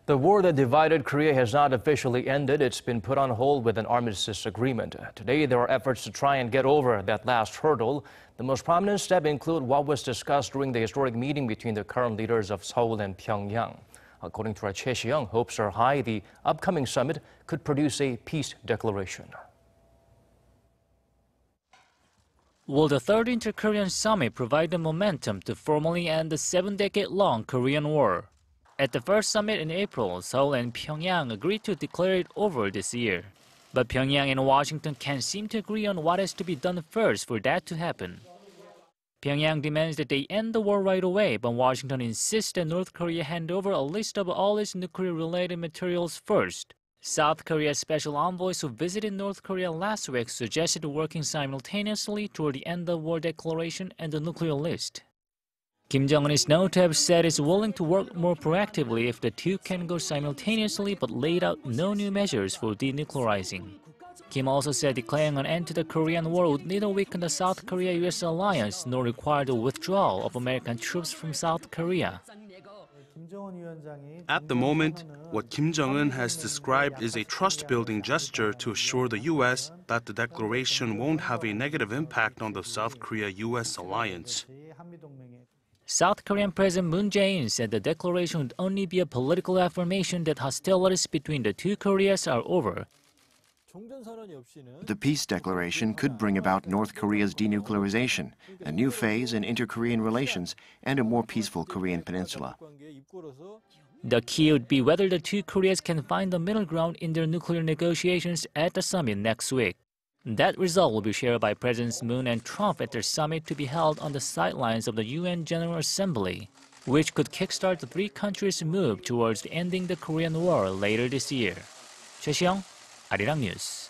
The war that divided Korea has not officially ended. It's been put on hold with an armistice agreement. Today, there are efforts to try and get over that last hurdle. The most prominent step include what was discussed during the historic meeting between the current leaders of Seoul and Pyongyang. According to our Choi Si-young, hopes are high the upcoming summit could produce a peace declaration. Will the third inter-Korean summit provide the momentum to formally end the 7-decade-long Korean War? At the first summit in April, Seoul and Pyongyang agreed to declare it over this year. But Pyeongyang and Washington can't seem to agree on what has to be done first for that to happen. Pyongyang demands that they end the war right away, but Washington insists that North Korea hand over a list of all its nuclear-related materials first. South Korea's special envoys who visited North Korea last week suggested working simultaneously toward the end of war declaration and the nuclear list. Kim Jong-un is known to have said he's willing to work more proactively if the two can go simultaneously, but laid out no new measures for denuclearizing. Kim also said declaring an end to the Korean War would neither weaken the South Korea-US alliance nor require the withdrawal of American troops from South Korea. At the moment, what Kim Jong-un has described is a trust-building gesture to assure the U.S. that the declaration won't have a negative impact on the South Korea-US alliance. South Korean President Moon Jae-in said the declaration would only be a political affirmation that hostilities between the two Koreas are over. The peace declaration could bring about North Korea's denuclearization, a new phase in inter-Korean relations, and a more peaceful Korean peninsula. The key would be whether the two Koreas can find the middle ground in their nuclear negotiations at the summit next week. That result will be shared by Presidents Moon and Trump at their summit to be held on the sidelines of the UN General Assembly, which could kickstart the three countries' move towards ending the Korean War later this year. Choi Si-young, Arirang News.